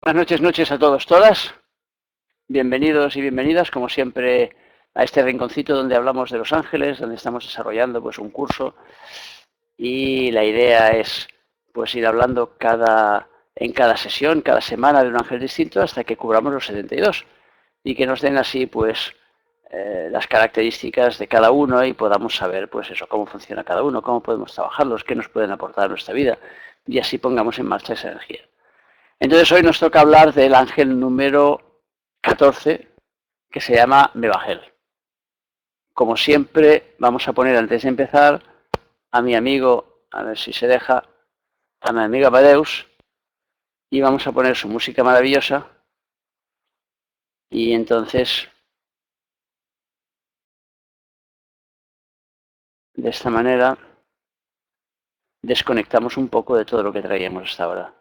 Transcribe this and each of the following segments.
Buenas noches a todos, todas. Bienvenidos y bienvenidas, como siempre, a este rinconcito donde hablamos de los ángeles, donde estamos desarrollando pues un curso y la idea es pues ir hablando en cada sesión, cada semana de un ángel distinto hasta que cubramos los 72 y que nos den así pues las características de cada uno y podamos saber pues eso, cómo funciona cada uno, cómo podemos trabajarlos, qué nos pueden aportar a nuestra vida y así pongamos en marcha esa energía. Entonces hoy nos toca hablar del ángel número 14, que se llama Mebahel. Como siempre, vamos a poner antes de empezar a mi amigo, a ver si se deja, a mi amigo Amadeus, y vamos a poner su música maravillosa. Y entonces, de esta manera, desconectamos un poco de todo lo que traíamos hasta ahora.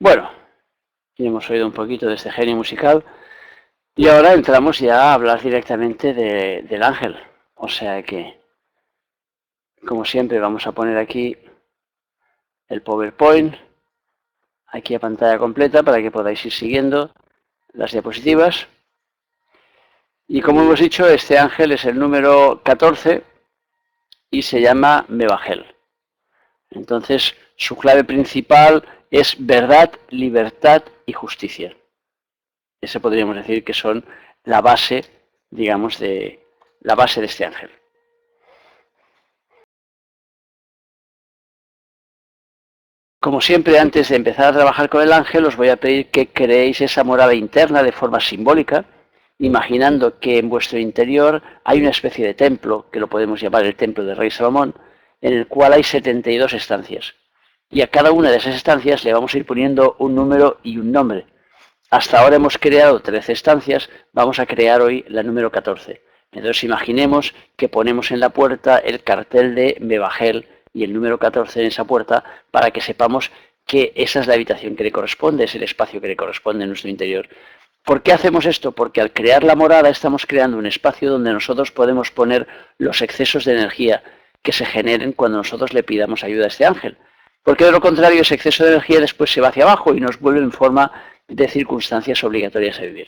Bueno, ya hemos oído un poquito de este genio musical y ahora entramos ya a hablar directamente del ángel. O sea que, como siempre, vamos a poner aquí el PowerPoint, aquí a pantalla completa para que podáis ir siguiendo las diapositivas. Y como hemos dicho, este ángel es el número 14 y se llama Mebahel. Entonces, su clave principal es verdad, libertad y justicia. Ese podríamos decir que son la base, digamos, de este ángel. Como siempre, antes de empezar a trabajar con el ángel, os voy a pedir que creéis esa morada interna de forma simbólica, imaginando que en vuestro interior hay una especie de templo, que lo podemos llamar el templo del rey Salomón, en el cual hay 72 estancias. Y a cada una de esas estancias le vamos a ir poniendo un número y un nombre. Hasta ahora hemos creado 13 estancias, vamos a crear hoy la número 14. Entonces imaginemos que ponemos en la puerta el cartel de Mebahel y el número 14 en esa puerta para que sepamos que esa es la habitación que le corresponde, es el espacio que le corresponde en nuestro interior. ¿Por qué hacemos esto? Porque al crear la morada estamos creando un espacio donde nosotros podemos poner los excesos de energía que se generen cuando nosotros le pidamos ayuda a este ángel. Porque de lo contrario ese exceso de energía después se va hacia abajo y nos vuelve en forma de circunstancias obligatorias a vivir.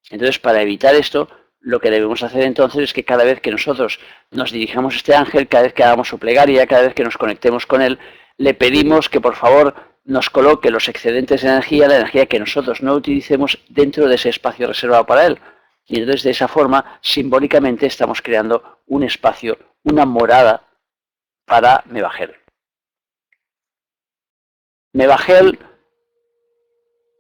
Entonces, para evitar esto, lo que debemos hacer entonces es que cada vez que nosotros nos dirijamos a este ángel, cada vez que hagamos su plegaria, cada vez que nos conectemos con él, le pedimos que por favor nos coloque los excedentes de energía, la energía que nosotros no utilicemos dentro de ese espacio reservado para él. Y entonces de esa forma, simbólicamente, estamos creando un espacio, una morada para Mebahel. Mebahel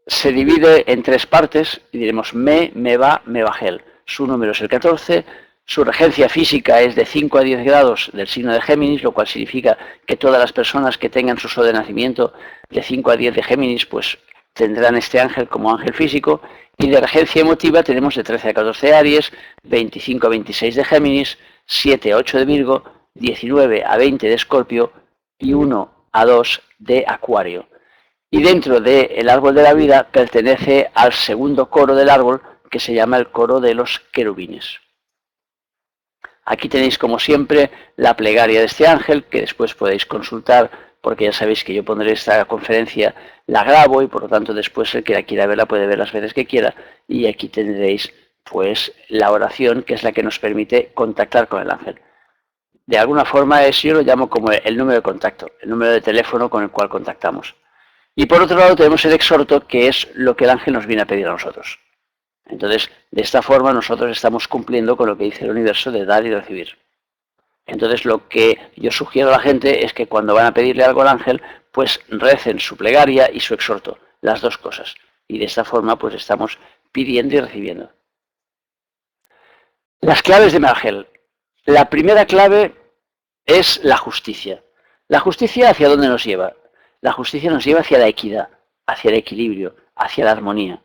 se divide en tres partes y diremos Mebahel. Su número es el 14, su regencia física es de 5 a 10 grados del signo de Géminis, lo cual significa que todas las personas que tengan su sol de nacimiento de 5 a 10 de Géminis, pues tendrán este ángel como ángel físico. Y de regencia emotiva tenemos de 13 a 14 de Aries, 25 a 26 de Géminis, 7 a 8 de Virgo, 19 a 20 de Escorpio y 1 a 2 de Acuario. Y dentro del árbol de la vida pertenece al segundo coro del árbol, que se llama el coro de los querubines. Aquí tenéis, como siempre, la plegaria de este ángel, que después podéis consultar porque ya sabéis que yo pondré esta conferencia, la grabo y por lo tanto después el que la quiera ver la puede ver las veces que quiera y aquí tendréis pues la oración que es la que nos permite contactar con el ángel. De alguna forma yo lo llamo como el número de contacto, el número de teléfono con el cual contactamos. Y por otro lado tenemos el exhorto, que es lo que el ángel nos viene a pedir a nosotros. Entonces, de esta forma nosotros estamos cumpliendo con lo que dice el universo de dar y recibir. Entonces, lo que yo sugiero a la gente es que cuando van a pedirle algo al ángel, pues recen su plegaria y su exhorto, las dos cosas. Y de esta forma, pues estamos pidiendo y recibiendo. Las claves de Mergel. La primera clave es la justicia. ¿La justicia hacia dónde nos lleva? La justicia nos lleva hacia la equidad, hacia el equilibrio, hacia la armonía.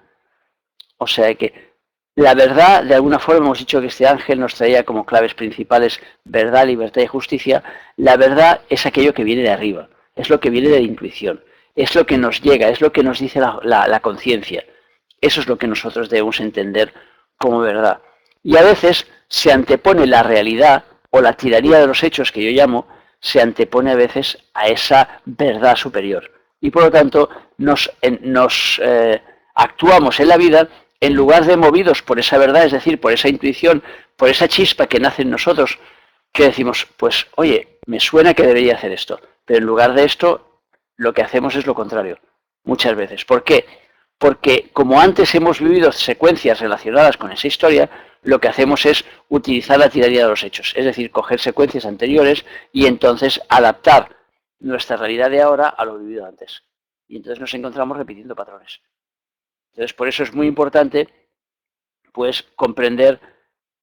O sea que la verdad, de alguna forma hemos dicho que este ángel nos traía como claves principales verdad, libertad y justicia. La verdad es aquello que viene de arriba, es lo que viene de la intuición, es lo que nos llega, es lo que nos dice la conciencia. Eso es lo que nosotros debemos entender como verdad. Y a veces se antepone la realidad o la tiranía de los hechos, que yo llamo, se antepone a veces a esa verdad superior. Y por lo tanto nos actuamos en la vida en lugar de movidos por esa verdad, es decir, por esa intuición, por esa chispa que nace en nosotros, que decimos, pues, oye, me suena que debería hacer esto. Pero en lugar de esto, lo que hacemos es lo contrario, muchas veces. ¿Por qué? Porque como antes hemos vivido secuencias relacionadas con esa historia, lo que hacemos es utilizar la tiranía de los hechos, es decir, coger secuencias anteriores y entonces adaptar nuestra realidad de ahora a lo vivido antes. Y entonces nos encontramos repitiendo patrones. Entonces, por eso es muy importante, pues, comprender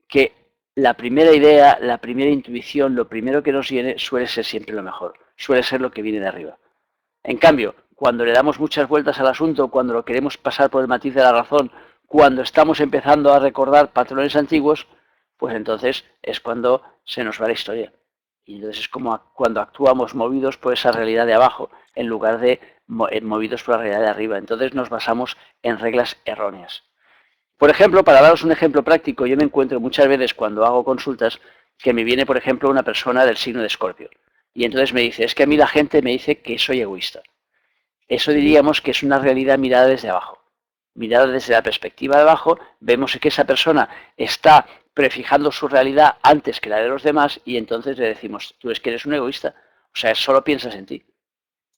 que la primera idea, la primera intuición, lo primero que nos viene suele ser siempre lo mejor, suele ser lo que viene de arriba. En cambio, cuando le damos muchas vueltas al asunto, cuando lo queremos pasar por el matiz de la razón, cuando estamos empezando a recordar patrones antiguos, pues entonces es cuando se nos va la historia. Y entonces es como cuando actuamos movidos por esa realidad de abajo, en lugar de movidos por la realidad de arriba. Entonces nos basamos en reglas erróneas. Por ejemplo, para daros un ejemplo práctico, yo me encuentro muchas veces cuando hago consultas que me viene, por ejemplo, una persona del signo de Escorpio. Y entonces me dice, es que a mí la gente me dice que soy egoísta. Eso diríamos que es una realidad mirada desde abajo. Mirada desde la perspectiva de abajo, vemos que esa persona está prefijando su realidad antes que la de los demás y entonces le decimos, tú es que eres un egoísta. O sea, solo piensas en ti.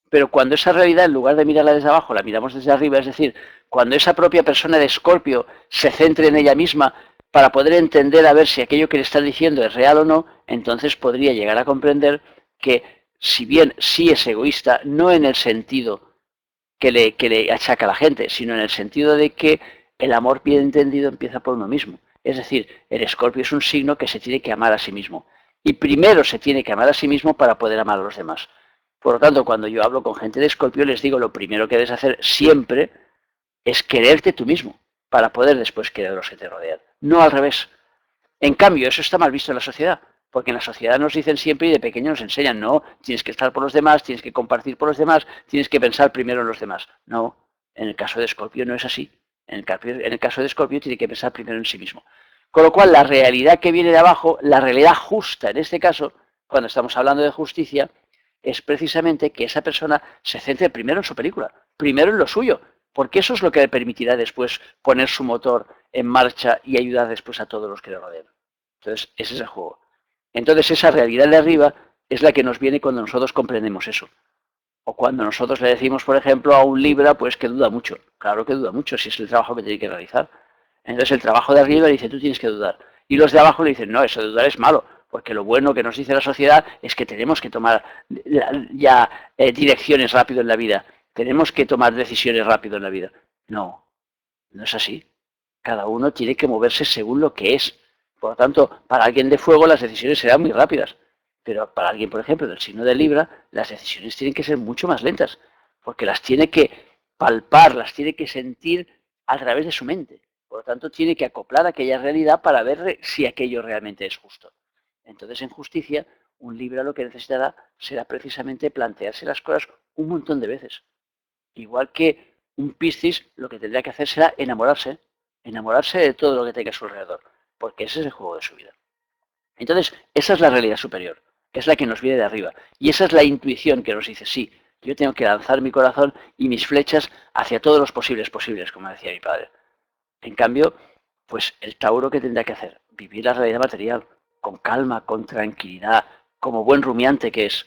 Pero cuando esa realidad, en lugar de mirarla desde abajo, la miramos desde arriba, es decir, cuando esa propia persona de Escorpio se centre en ella misma para poder entender a ver si aquello que le está diciendo es real o no, entonces podría llegar a comprender que si bien sí es egoísta, no en el sentido que le achaca a la gente, sino en el sentido de que el amor bien entendido empieza por uno mismo. Es decir, el Escorpio es un signo que se tiene que amar a sí mismo. Y primero se tiene que amar a sí mismo para poder amar a los demás. Por lo tanto, cuando yo hablo con gente de Escorpio, les digo, lo primero que debes hacer siempre es quererte tú mismo, para poder después querer a los que te rodean. No al revés. En cambio, eso está mal visto en la sociedad, porque en la sociedad nos dicen siempre y de pequeño nos enseñan, no, tienes que estar por los demás, tienes que compartir por los demás, tienes que pensar primero en los demás. No, en el caso de Escorpio no es así. En el caso de Escorpio tiene que pensar primero en sí mismo. Con lo cual, la realidad que viene de abajo, la realidad justa en este caso, cuando estamos hablando de justicia, es precisamente que esa persona se centre primero en su película, primero en lo suyo, porque eso es lo que le permitirá después poner su motor en marcha y ayudar después a todos los que le rodean. Entonces, ese es el juego. Entonces, esa realidad de arriba es la que nos viene cuando nosotros comprendemos eso. O cuando nosotros le decimos, por ejemplo, a un Libra, pues que duda mucho. Claro que duda mucho, si es el trabajo que tiene que realizar. Entonces, el trabajo de arriba le dice, tú tienes que dudar. Y los de abajo le dicen, no, eso de dudar es malo, porque lo bueno que nos dice la sociedad es que tenemos que tomar ya direcciones rápido en la vida. Tenemos que tomar decisiones rápido en la vida. No, no es así. Cada uno tiene que moverse según lo que es. Por lo tanto, para alguien de fuego las decisiones serán muy rápidas. Pero para alguien, por ejemplo, del signo de Libra, las decisiones tienen que ser mucho más lentas. Porque las tiene que palpar, las tiene que sentir a través de su mente. Por lo tanto, tiene que acoplar aquella realidad para ver si aquello realmente es justo. Entonces, en justicia, un Libra lo que necesitará será precisamente plantearse las cosas un montón de veces. Igual que un Piscis lo que tendría que hacer será enamorarse de todo lo que tenga a su alrededor, porque ese es el juego de su vida. Entonces, esa es la realidad superior, es la que nos viene de arriba. Y esa es la intuición que nos dice, sí, yo tengo que lanzar mi corazón y mis flechas hacia todos los posibles, como decía mi padre. En cambio, pues el Tauro, ¿qué tendrá que hacer? Vivir la realidad material, con calma, con tranquilidad, como buen rumiante que es.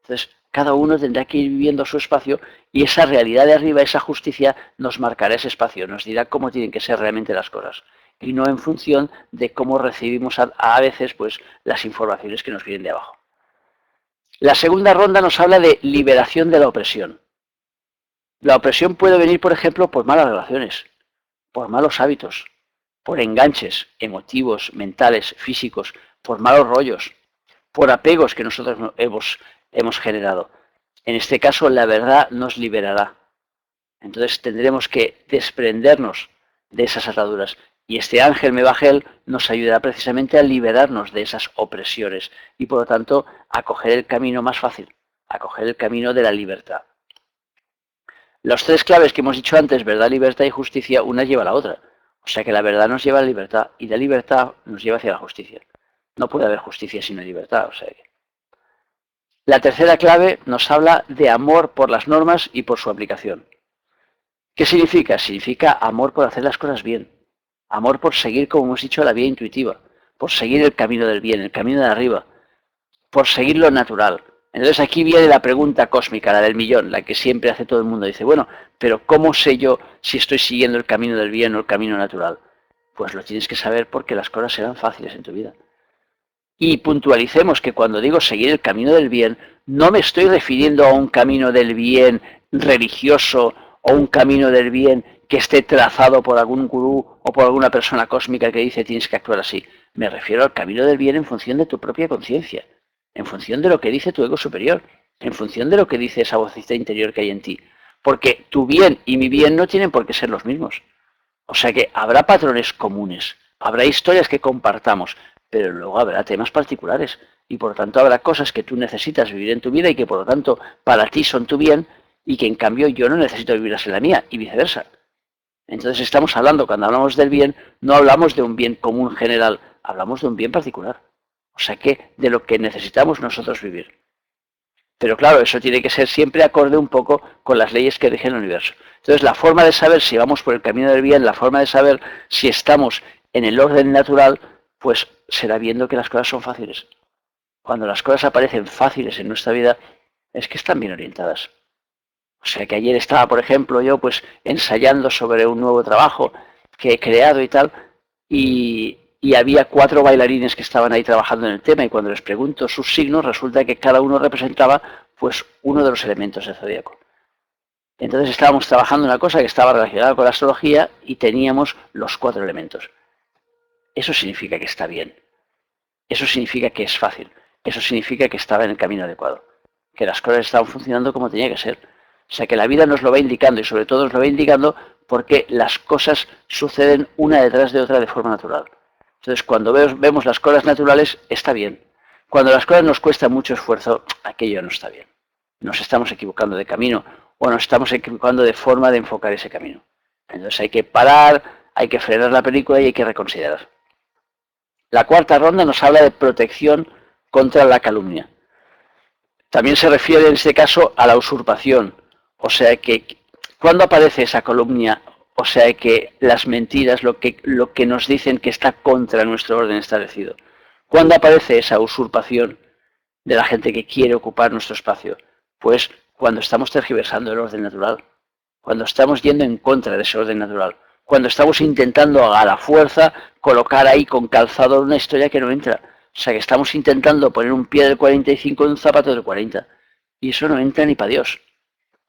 Entonces, cada uno tendrá que ir viviendo su espacio y esa realidad de arriba, esa justicia, nos marcará ese espacio, nos dirá cómo tienen que ser realmente las cosas. Y no en función de cómo recibimos a veces pues, las informaciones que nos vienen de abajo. La segunda ronda nos habla de liberación de la opresión. La opresión puede venir, por ejemplo, por malas relaciones, por malos hábitos, por enganches emotivos, mentales, físicos, por malos rollos, por apegos que nosotros hemos generado. En este caso, la verdad nos liberará. Entonces tendremos que desprendernos de esas ataduras. Y este ángel Mebagel nos ayudará precisamente a liberarnos de esas opresiones y por lo tanto a coger el camino más fácil, a coger el camino de la libertad. Las tres claves que hemos dicho antes, verdad, libertad y justicia, una lleva a la otra. O sea que la verdad nos lleva a la libertad y la libertad nos lleva hacia la justicia. No puede haber justicia sin libertad. O sea que... La tercera clave nos habla de amor por las normas y por su aplicación. ¿Qué significa? Significa amor por hacer las cosas bien. Amor por seguir, como hemos dicho, la vía intuitiva. Por seguir el camino del bien, el camino de arriba. Por seguir lo natural. Entonces aquí viene la pregunta cósmica, la del millón, la que siempre hace todo el mundo. Dice, bueno, pero ¿cómo sé yo si estoy siguiendo el camino del bien o el camino natural? Pues lo tienes que saber porque las cosas serán fáciles en tu vida. Y puntualicemos que cuando digo seguir el camino del bien, no me estoy refiriendo a un camino del bien religioso o un camino del bien que esté trazado por algún gurú o por alguna persona cósmica que dice tienes que actuar así. Me refiero al camino del bien en función de tu propia conciencia, en función de lo que dice tu ego superior, en función de lo que dice esa vocecita interior que hay en ti. Porque tu bien y mi bien no tienen por qué ser los mismos. O sea que habrá patrones comunes, habrá historias que compartamos, pero luego habrá temas particulares y por lo tanto habrá cosas que tú necesitas vivir en tu vida y que por lo tanto para ti son tu bien y que en cambio yo no necesito vivirlas en la mía y viceversa. Entonces estamos hablando, cuando hablamos del bien, no hablamos de un bien común general, hablamos de un bien particular. O sea que de lo que necesitamos nosotros vivir. Pero claro, eso tiene que ser siempre acorde un poco con las leyes que rigen el universo. Entonces, la forma de saber si vamos por el camino del bien, la forma de saber si estamos en el orden natural, pues será viendo que las cosas son fáciles. Cuando las cosas aparecen fáciles en nuestra vida, es que están bien orientadas. O sea que ayer estaba, por ejemplo, yo pues ensayando sobre un nuevo trabajo que he creado y tal, y había 4 bailarines que estaban ahí trabajando en el tema y cuando les pregunto sus signos resulta que cada uno representaba pues uno de los elementos del zodíaco. Entonces estábamos trabajando una cosa que estaba relacionada con la astrología y teníamos los 4 elementos. Eso significa que está bien. Eso significa que es fácil. Eso significa que estaba en el camino adecuado. Que las cosas estaban funcionando como tenía que ser. O sea que la vida nos lo va indicando y sobre todo nos lo va indicando porque las cosas suceden una detrás de otra de forma natural. Entonces cuando vemos las cosas naturales está bien. Cuando las cosas nos cuestan mucho esfuerzo, aquello no está bien. Nos estamos equivocando de camino o nos estamos equivocando de forma de enfocar ese camino. Entonces hay que parar, hay que frenar la película y hay que reconsiderar. La cuarta ronda nos habla de protección contra la calumnia. También se refiere en este caso a la usurpación. O sea que, ¿cuándo aparece esa calumnia? O sea que las mentiras, lo que nos dicen que está contra nuestro orden establecido. ¿Cuándo aparece esa usurpación de la gente que quiere ocupar nuestro espacio? Pues cuando estamos tergiversando el orden natural. Cuando estamos yendo en contra de ese orden natural. Cuando estamos intentando a la fuerza colocar ahí con calzado una historia que no entra. O sea que estamos intentando poner un pie del 45 en un zapato del 40. Y eso no entra ni para Dios.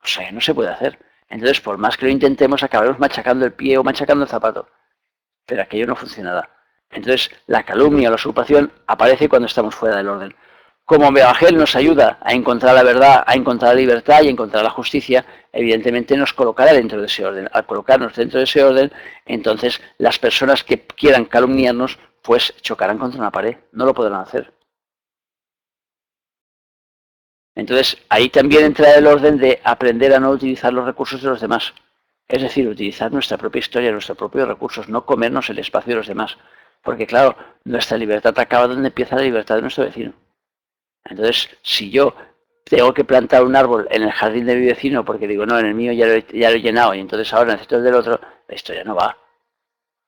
O sea que no se puede hacer. Entonces, por más que lo intentemos, acabaremos machacando el pie o machacando el zapato. Pero aquello no funcionará. Entonces, la calumnia o la usurpación aparece cuando estamos fuera del orden. Como Mebagel nos ayuda a encontrar la verdad, a encontrar la libertad y a encontrar la justicia, evidentemente nos colocará dentro de ese orden. Al colocarnos dentro de ese orden, entonces las personas que quieran calumniarnos, pues chocarán contra una pared. No lo podrán hacer. Entonces, ahí también entra el orden de aprender a no utilizar los recursos de los demás. Es decir, utilizar nuestra propia historia, nuestros propios recursos, no comernos el espacio de los demás. Porque claro, nuestra libertad acaba donde empieza la libertad de nuestro vecino. Entonces, si yo tengo que plantar un árbol en el jardín de mi vecino porque digo, no, en el mío ya lo he llenado y entonces ahora necesito el del otro, esto ya no va.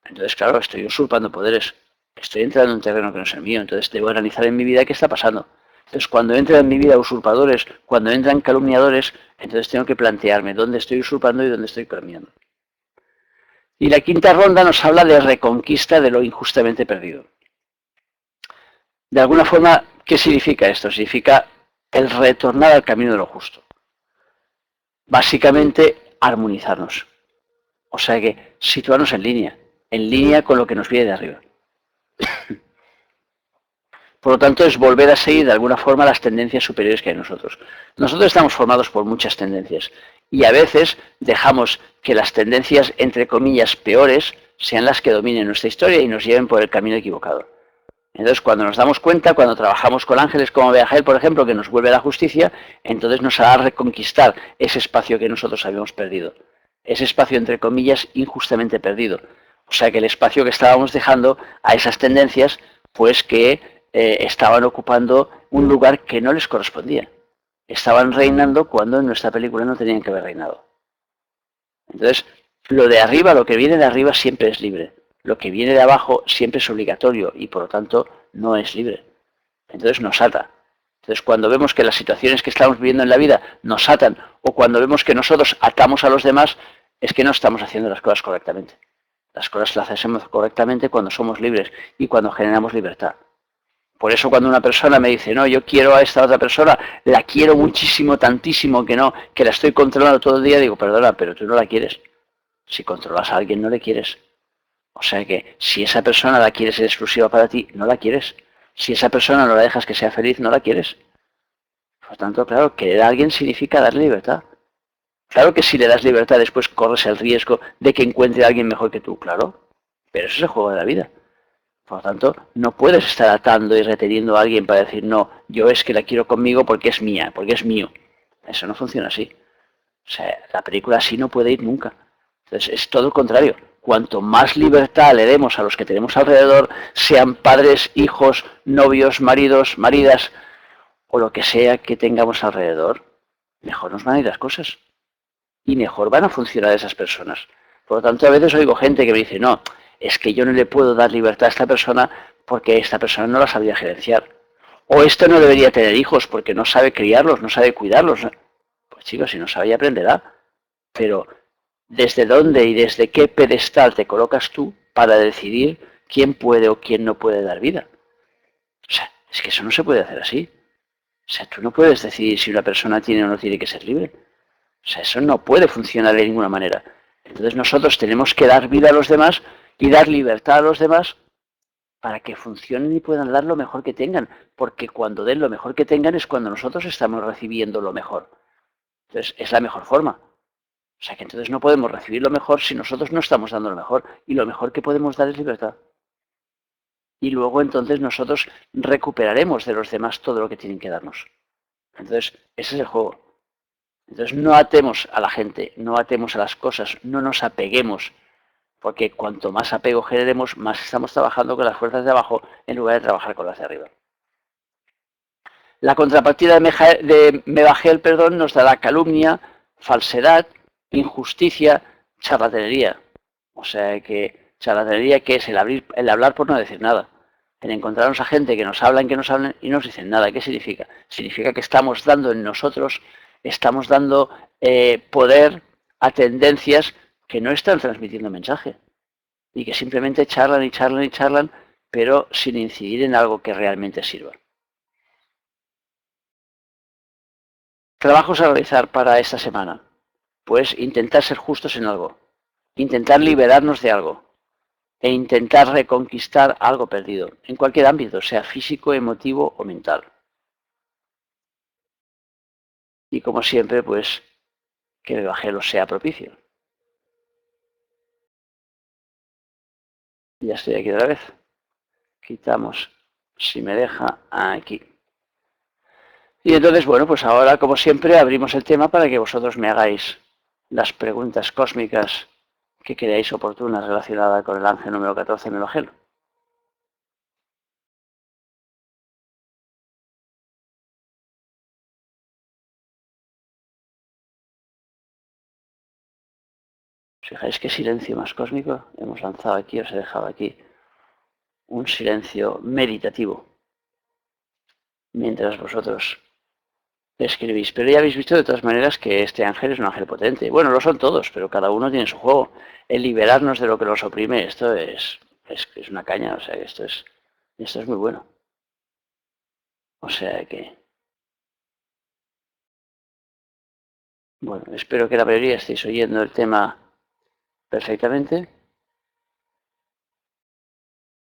Entonces, claro, estoy usurpando poderes, estoy entrando en un terreno que no es el mío, entonces debo analizar en mi vida qué está pasando. Entonces, cuando entran en mi vida usurpadores, cuando entran calumniadores, entonces tengo que plantearme dónde estoy usurpando y dónde estoy calumniando. Y la quinta ronda nos habla de reconquista de lo injustamente perdido. De alguna forma, ¿qué significa esto? Significa el retornar al camino de lo justo. Básicamente, armonizarnos. O sea que situarnos en línea con lo que nos viene de arriba. Por lo tanto, es volver a seguir de alguna forma las tendencias superiores que hay en nosotros. Nosotros estamos formados por muchas tendencias y a veces dejamos que las tendencias, entre comillas, peores, sean las que dominen nuestra historia y nos lleven por el camino equivocado. Entonces, cuando nos damos cuenta, cuando trabajamos con ángeles como Beagel, por ejemplo, que nos vuelve a la justicia, entonces nos hará reconquistar ese espacio que nosotros habíamos perdido. Ese espacio, entre comillas, injustamente perdido. O sea que el espacio que estábamos dejando a esas tendencias, pues que estaban ocupando un lugar que no les correspondía. Estaban reinando cuando en nuestra película no tenían que haber reinado. Entonces, lo de arriba, lo que viene de arriba siempre es libre. Lo que viene de abajo siempre es obligatorio y por lo tanto no es libre. Entonces nos ata. Entonces cuando vemos que las situaciones que estamos viviendo en la vida nos atan o cuando vemos que nosotros atamos a los demás, es que no estamos haciendo las cosas correctamente. Las cosas las hacemos correctamente cuando somos libres y cuando generamos libertad. Por eso cuando una persona me dice, no, yo quiero a esta otra persona, la quiero muchísimo, tantísimo, que la estoy controlando todo el día, digo, perdona, pero tú no la quieres. Si controlas a alguien, no le quieres. O sea que si esa persona la quieres ser exclusiva para ti, no la quieres. Si esa persona no la dejas que sea feliz, no la quieres. Por tanto, claro, querer a alguien significa darle libertad. Claro que si le das libertad, después corres el riesgo de que encuentre a alguien mejor que tú, claro. Pero eso es el juego de la vida. Por lo tanto, no puedes estar atando y reteniendo a alguien para decir, no, yo es que la quiero conmigo porque es mía, porque es mío. Eso no funciona así. O sea, la película así no puede ir nunca. Entonces, es todo lo contrario. Cuanto más libertad le demos a los que tenemos alrededor, sean padres, hijos, novios, maridos, maridas, o lo que sea que tengamos alrededor, mejor nos van a ir las cosas. Y mejor van a funcionar esas personas. Por lo tanto, a veces oigo gente que me dice, no, es que yo no le puedo dar libertad a esta persona porque esta persona no la sabría gerenciar. O esto no debería tener hijos porque no sabe criarlos, no sabe cuidarlos. Pues chicos, si no sabe ya aprenderá. Pero ¿desde dónde y desde qué pedestal te colocas tú para decidir quién puede o quién no puede dar vida? O sea, es que eso no se puede hacer así. O sea, tú no puedes decidir si una persona tiene o no tiene que ser libre. O sea, eso no puede funcionar de ninguna manera. Entonces nosotros tenemos que dar vida a los demás y dar libertad a los demás para que funcionen y puedan dar lo mejor que tengan. Porque cuando den lo mejor que tengan es cuando nosotros estamos recibiendo lo mejor. Entonces, es la mejor forma. O sea que entonces no podemos recibir lo mejor si nosotros no estamos dando lo mejor. Y lo mejor que podemos dar es libertad. Y luego entonces nosotros recuperaremos de los demás todo lo que tienen que darnos. Entonces, ese es el juego. Entonces no atemos a la gente, no atemos a las cosas, no nos apeguemos. Porque cuanto más apego generemos, más estamos trabajando con las fuerzas de abajo en lugar de trabajar con las de arriba. La contrapartida de Mebagel, perdón, nos dará calumnia, falsedad, injusticia, charlatanería. O sea que charlatanería que es el hablar por no decir nada. El encontrarnos a gente que nos hablan y no nos dicen nada. ¿Qué significa? Significa que estamos dando en nosotros, estamos dando poder a tendencias que no están transmitiendo mensaje. Y que simplemente charlan y charlan y charlan, pero sin incidir en algo que realmente sirva. Trabajos a realizar para esta semana. Pues intentar ser justos en algo, intentar liberarnos de algo e intentar reconquistar algo perdido, en cualquier ámbito, sea físico, emotivo o mental. Y como siempre, pues que el Evangelio sea propicio. Ya estoy aquí otra vez. Quitamos, si me deja, aquí. Y entonces, bueno, pues ahora, como siempre, abrimos el tema para que vosotros me hagáis las preguntas cósmicas que creáis oportunas relacionadas con el ángel número 14 en el Evangelio. ¿Os fijáis qué silencio más cósmico? Hemos lanzado aquí, os he dejado aquí un silencio meditativo mientras vosotros escribís. Pero ya habéis visto de todas maneras que este ángel es un ángel potente. Bueno, lo son todos, pero cada uno tiene su juego. El liberarnos de lo que los oprime, esto es una caña, o sea, esto es muy bueno. O sea que, bueno, espero que la mayoría estéis oyendo el tema perfectamente.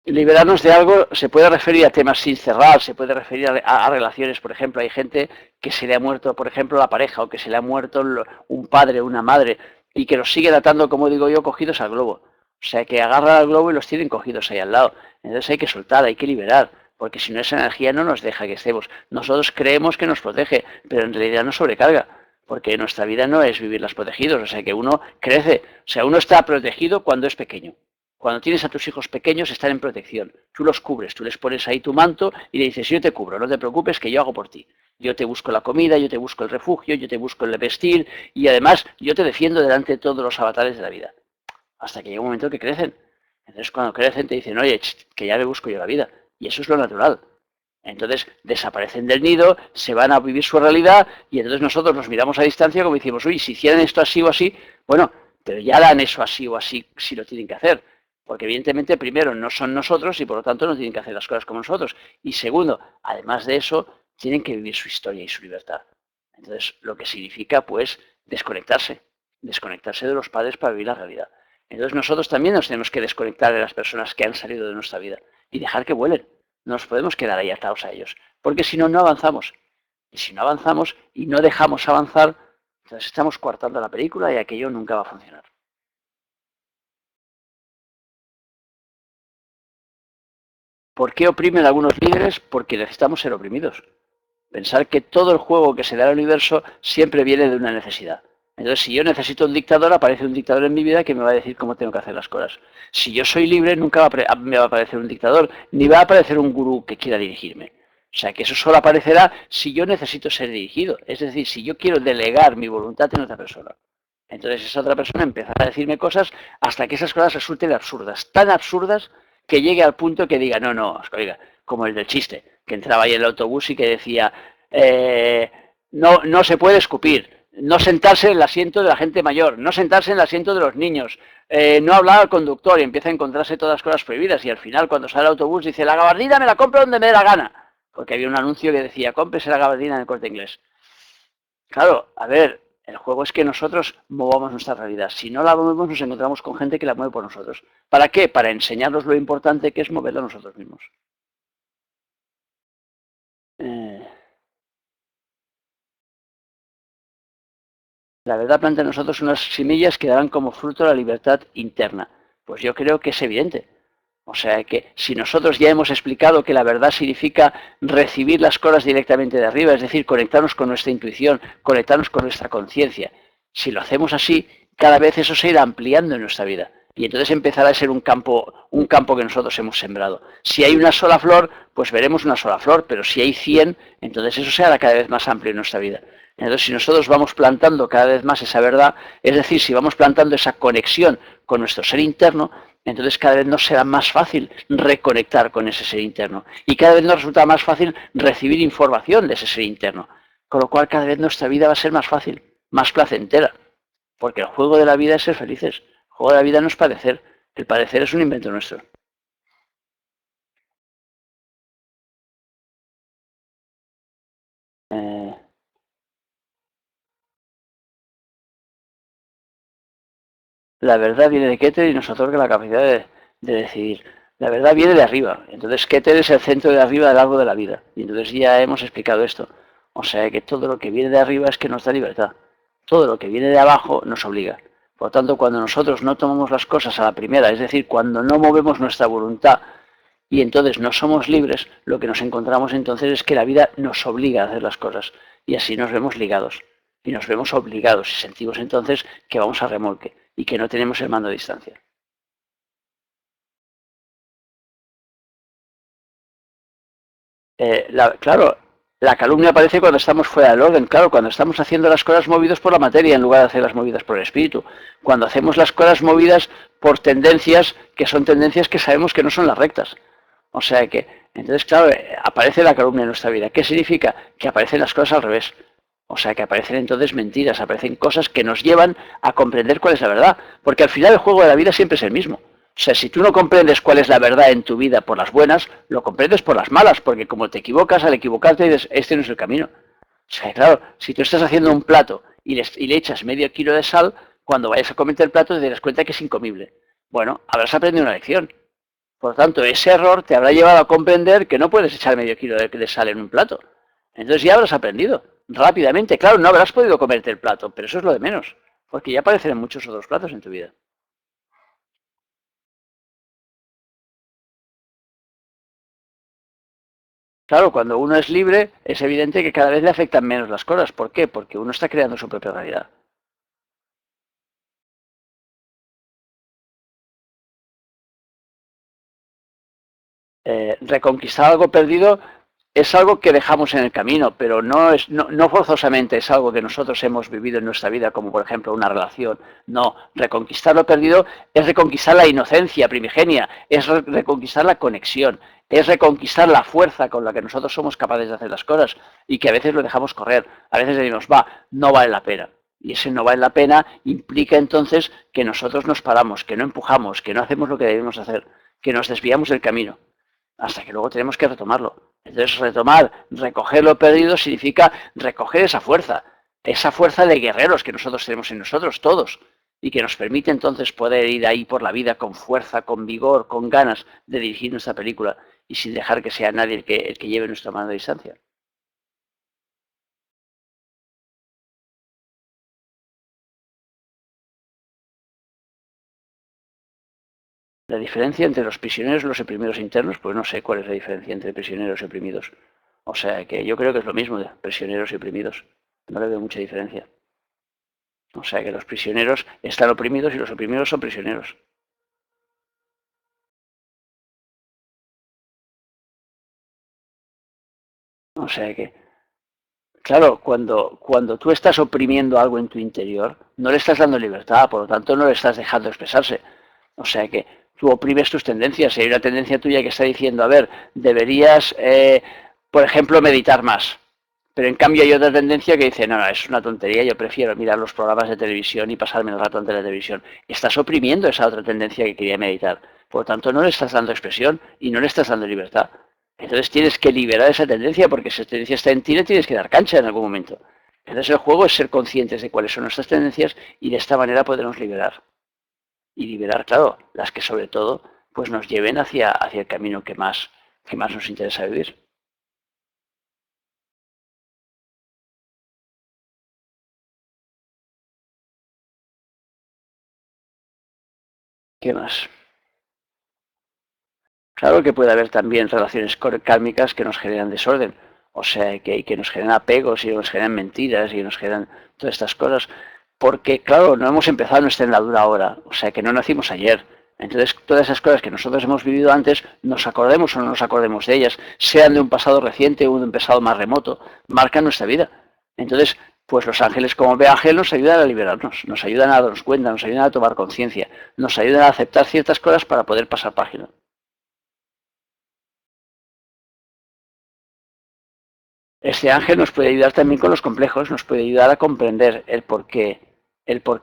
Liberarnos de algo se puede referir a temas sin cerrar, se puede referir a relaciones, por ejemplo, hay gente que se le ha muerto, por ejemplo, la pareja, o que se le ha muerto un padre, una madre, y que los siguen atando, como digo yo, cogidos al globo. O sea, que agarran al globo y los tienen cogidos ahí al lado. Entonces hay que soltar, hay que liberar, porque si no esa energía no nos deja que estemos. Nosotros creemos que nos protege, pero en realidad nos sobrecarga, porque nuestra vida no es vivirlas protegidos, o sea, que uno crece, o sea, uno está protegido cuando es pequeño. Cuando tienes a tus hijos pequeños están en protección. Tú los cubres, tú les pones ahí tu manto y le dices, yo te cubro, no te preocupes que yo hago por ti. Yo te busco la comida, yo te busco el refugio, yo te busco el vestir y además yo te defiendo delante de todos los avatares de la vida. Hasta que llega un momento que crecen. Entonces cuando crecen te dicen, oye, que ya me busco yo la vida. Y eso es lo natural. Entonces desaparecen del nido, se van a vivir su realidad y entonces nosotros nos miramos a distancia como decimos, uy, si hicieran esto así o así, bueno, pero ya harán eso así o así si lo tienen que hacer. Porque evidentemente, primero, no son nosotros y por lo tanto no tienen que hacer las cosas como nosotros. Y segundo, además de eso, tienen que vivir su historia y su libertad. Entonces, lo que significa, pues, desconectarse. Desconectarse de los padres para vivir la realidad. Entonces, nosotros también nos tenemos que desconectar de las personas que han salido de nuestra vida y dejar que vuelen. No nos podemos quedar ahí atados a ellos. Porque si no, no avanzamos. Y si no avanzamos y no dejamos avanzar, entonces estamos coartando la película y aquello nunca va a funcionar. ¿Por qué oprimen a algunos líderes? Porque necesitamos ser oprimidos. Pensar que todo el juego que se da al universo siempre viene de una necesidad. Entonces, si yo necesito un dictador, aparece un dictador en mi vida que me va a decir cómo tengo que hacer las cosas. Si yo soy libre, nunca me va a aparecer un dictador, ni va a aparecer un gurú que quiera dirigirme. O sea, que eso solo aparecerá si yo necesito ser dirigido. Es decir, si yo quiero delegar mi voluntad en otra persona. Entonces esa otra persona empezará a decirme cosas hasta que esas cosas resulten absurdas, tan absurdas que llegue al punto que diga, no, no, oiga, como el del chiste, que entraba ahí en el autobús y que decía, no, no se puede escupir, no sentarse en el asiento de la gente mayor, no sentarse en el asiento de los niños, no hablar al conductor y empieza a encontrarse todas las cosas prohibidas y al final cuando sale el autobús dice, la gabardina me la compro donde me dé la gana, porque había un anuncio que decía, cómprese la gabardina en el Corte Inglés. Claro, a ver, el juego es que nosotros movamos nuestra realidad. Si no la movemos, nos encontramos con gente que la mueve por nosotros. ¿Para qué? Para enseñarnos lo importante que es moverla nosotros mismos. Eh, la verdad plantea a nosotros unas semillas que darán como fruto la libertad interna. Pues yo creo que es evidente. O sea que si nosotros ya hemos explicado que la verdad significa recibir las cosas directamente de arriba, es decir, conectarnos con nuestra intuición, conectarnos con nuestra conciencia, si lo hacemos así, cada vez eso se irá ampliando en nuestra vida. Y entonces empezará a ser un campo que nosotros hemos sembrado. Si hay una sola flor, pues veremos una sola flor, pero si hay 100, entonces eso se hará cada vez más amplio en nuestra vida. Entonces, si nosotros vamos plantando cada vez más esa verdad, es decir, si vamos plantando esa conexión con nuestro ser interno, entonces cada vez nos será más fácil reconectar con ese ser interno. Y cada vez nos resulta más fácil recibir información de ese ser interno. Con lo cual cada vez nuestra vida va a ser más fácil, más placentera. Porque el juego de la vida es ser felices. El juego de la vida no es padecer. El padecer es un invento nuestro. Eh, la verdad viene de Keter y nos otorga la capacidad de decidir. La verdad viene de arriba. Entonces Keter es el centro de arriba del árbol de la vida. Y entonces ya hemos explicado esto. O sea que todo lo que viene de arriba es que nos da libertad. Todo lo que viene de abajo nos obliga. Por lo tanto, cuando nosotros no tomamos las cosas a la primera, es decir, cuando no movemos nuestra voluntad y entonces no somos libres, lo que nos encontramos entonces es que la vida nos obliga a hacer las cosas. Y así nos vemos ligados. Y nos vemos obligados y sentimos entonces que vamos a remolque y que no tenemos el mando a distancia. Claro, La calumnia aparece cuando estamos fuera del orden, claro, cuando estamos haciendo las cosas movidos por la materia en lugar de hacerlas movidas por el espíritu. Cuando hacemos las cosas movidas por tendencias que son tendencias que sabemos que no son las rectas. O sea que, entonces, claro, aparece la calumnia en nuestra vida. ¿Qué significa? Que aparecen las cosas al revés. O sea que aparecen entonces mentiras, aparecen cosas que nos llevan a comprender cuál es la verdad. Porque al final el juego de la vida siempre es el mismo. O sea, si tú no comprendes cuál es la verdad en tu vida por las buenas, lo comprendes por las malas, porque como te equivocas, al equivocarte dices, este no es el camino. O sea, claro, si tú estás haciendo un plato y le echas medio kilo de sal, cuando vayas a comerte el plato te darás cuenta que es incomible. Bueno, habrás aprendido una lección. Por lo tanto, ese error te habrá llevado a comprender que no puedes echar medio kilo de sal en un plato. Entonces ya habrás aprendido rápidamente. Claro, no habrás podido comerte el plato, pero eso es lo de menos, porque ya aparecen muchos otros platos en tu vida. Claro, cuando uno es libre, es evidente que cada vez le afectan menos las cosas. ¿Por qué? Porque uno está creando su propia realidad. Reconquistar algo perdido es algo que dejamos en el camino, pero no forzosamente es algo que nosotros hemos vivido en nuestra vida, como por ejemplo una relación. No, reconquistar lo perdido es reconquistar la inocencia primigenia, es reconquistar la conexión, es reconquistar la fuerza con la que nosotros somos capaces de hacer las cosas y que a veces lo dejamos correr, a veces decimos, va, no vale la pena. Y ese no vale la pena implica entonces que nosotros nos paramos, que no empujamos, que no hacemos lo que debemos hacer, que nos desviamos del camino hasta que luego tenemos que retomarlo. Entonces, retomar, recoger lo perdido significa recoger esa fuerza de guerreros que nosotros tenemos en nosotros, todos, y que nos permite entonces poder ir ahí por la vida con fuerza, con vigor, con ganas de dirigir nuestra película y sin dejar que sea nadie el que lleve nuestra mano de distancia. La diferencia entre los prisioneros y los oprimidos internos, pues no sé cuál es la diferencia entre prisioneros y oprimidos. O sea que yo creo que es lo mismo de prisioneros y oprimidos. No le veo mucha diferencia. O sea que los prisioneros están oprimidos y los oprimidos son prisioneros. O sea que, claro, cuando tú estás oprimiendo algo en tu interior, no le estás dando libertad, por lo tanto no le estás dejando expresarse. O sea que tú oprimes tus tendencias. Si hay una tendencia tuya que está diciendo, a ver, deberías, por ejemplo, meditar más. Pero en cambio hay otra tendencia que dice, no, no, es una tontería, yo prefiero mirar los programas de televisión y pasarme el rato ante la televisión. Estás oprimiendo esa otra tendencia que quería meditar. Por lo tanto, no le estás dando expresión y no le estás dando libertad. Entonces tienes que liberar esa tendencia porque si esa tendencia está en ti, le tienes que dar cancha en algún momento. Entonces el juego es ser conscientes de cuáles son nuestras tendencias y de esta manera podernos liberar. Y liberar, claro, las que sobre todo pues nos lleven hacia el camino que más nos interesa vivir. ¿Qué más? Claro que puede haber también relaciones kármicas que nos generan desorden, o sea, que nos generan apegos y nos generan mentiras y nos generan todas estas cosas, porque claro, no hemos empezado nuestra andadura ahora, o sea, que no nacimos ayer. Entonces, todas esas cosas que nosotros hemos vivido antes, nos acordemos o no nos acordemos de ellas, sean de un pasado reciente o de un pasado más remoto, marcan nuestra vida. Entonces, pues los ángeles como ángel nos ayudan a liberarnos, nos ayudan a darnos cuenta, nos ayudan a tomar conciencia, nos ayudan a aceptar ciertas cosas para poder pasar página. Este ángel nos puede ayudar también con los complejos, nos puede ayudar a comprender el por qué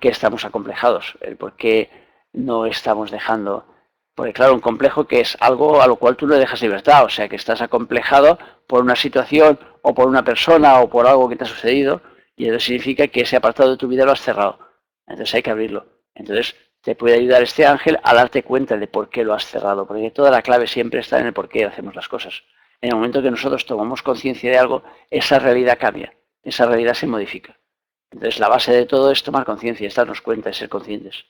estamos acomplejados, el por qué no estamos dejando. Porque claro, un complejo que es algo a lo cual tú no dejas libertad, o sea que estás acomplejado por una situación o por una persona o por algo que te ha sucedido y eso significa que ese apartado de tu vida lo has cerrado. Entonces hay que abrirlo. Entonces te puede ayudar este ángel a darte cuenta de por qué lo has cerrado, porque toda la clave siempre está en el por qué hacemos las cosas. En el momento que nosotros tomamos conciencia de algo, esa realidad cambia, esa realidad se modifica. Entonces la base de todo es tomar conciencia, es darnos cuenta, es ser conscientes.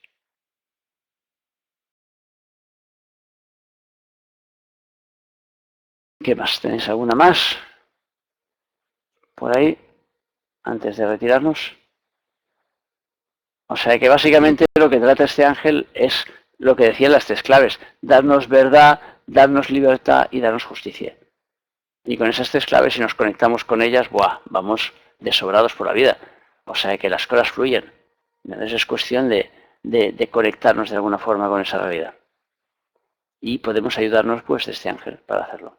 ¿Qué más? ¿Tenéis alguna más por ahí antes de retirarnos? O sea que básicamente lo que trata este ángel es lo que decían las tres claves, darnos verdad, darnos libertad y darnos justicia. Y con esas 3 claves, si nos conectamos con ellas, ¡buah!, vamos desobrados por la vida. O sea, que las cosas fluyen. Entonces es cuestión de conectarnos de alguna forma con esa realidad. Y podemos ayudarnos pues de este ángel para hacerlo.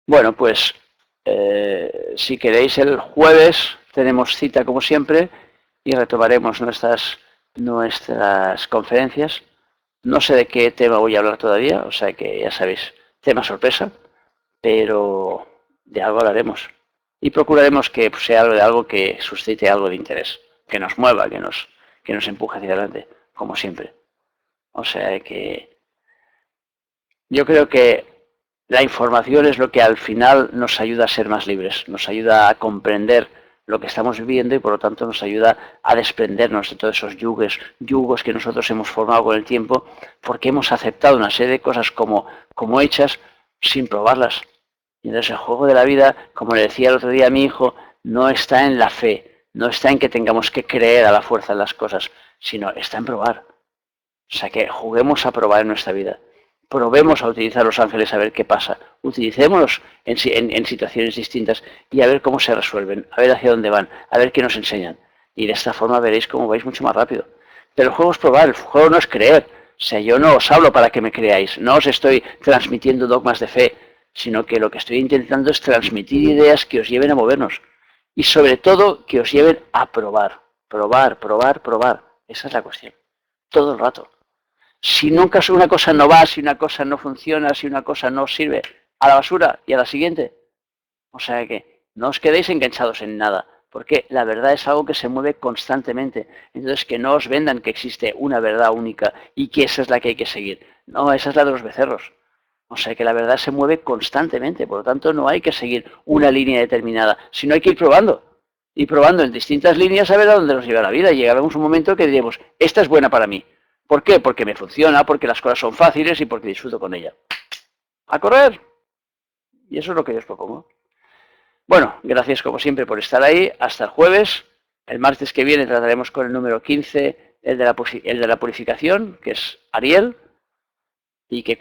Bueno, pues si queréis el jueves tenemos cita como siempre y retomaremos nuestras conferencias. No sé de qué tema voy a hablar todavía, o sea que ya sabéis, tema sorpresa, pero de algo hablaremos. Y procuraremos que sea algo que suscite algo de interés, que nos mueva, que nos empuje hacia adelante, como siempre. O sea que yo creo que la información es lo que al final nos ayuda a ser más libres, nos ayuda a comprender lo que estamos viviendo y por lo tanto nos ayuda a desprendernos de todos esos yugos que nosotros hemos formado con el tiempo porque hemos aceptado una serie de cosas como hechas sin probarlas. Y entonces el juego de la vida, como le decía el otro día a mi hijo, no está en la fe, no está en que tengamos que creer a la fuerza en las cosas, sino está en probar. O sea que juguemos a probar en nuestra vida. Probemos a utilizar los ángeles a ver qué pasa. Utilicémoslos en situaciones distintas y a ver cómo se resuelven, a ver hacia dónde van, a ver qué nos enseñan. Y de esta forma veréis cómo vais mucho más rápido. Pero el juego es probar, el juego no es creer. O sea, yo no os hablo para que me creáis, no os estoy transmitiendo dogmas de fe, sino que lo que estoy intentando es transmitir ideas que os lleven a movernos. Y sobre todo que os lleven a probar. Probar, probar, probar. Esa es la cuestión. Todo el rato. Si nunca una cosa no va, si una cosa no funciona, si una cosa no sirve, a la basura y a la siguiente. O sea que no os quedéis enganchados en nada, porque la verdad es algo que se mueve constantemente. Entonces que no os vendan que existe una verdad única y que esa es la que hay que seguir. No, esa es la de los becerros. O sea que la verdad se mueve constantemente, por lo tanto no hay que seguir una línea determinada, sino hay que ir probando. Y probando en distintas líneas a ver a dónde nos lleva la vida. Y llegaremos a un momento que diremos, esta es buena para mí. ¿Por qué? Porque me funciona, porque las cosas son fáciles y porque disfruto con ella. ¡A correr! Y eso es lo que yo os propongo. Bueno, gracias como siempre por estar ahí. Hasta el jueves. El martes que viene trataremos con el número 15, el de la purificación, que es Ariel. Y que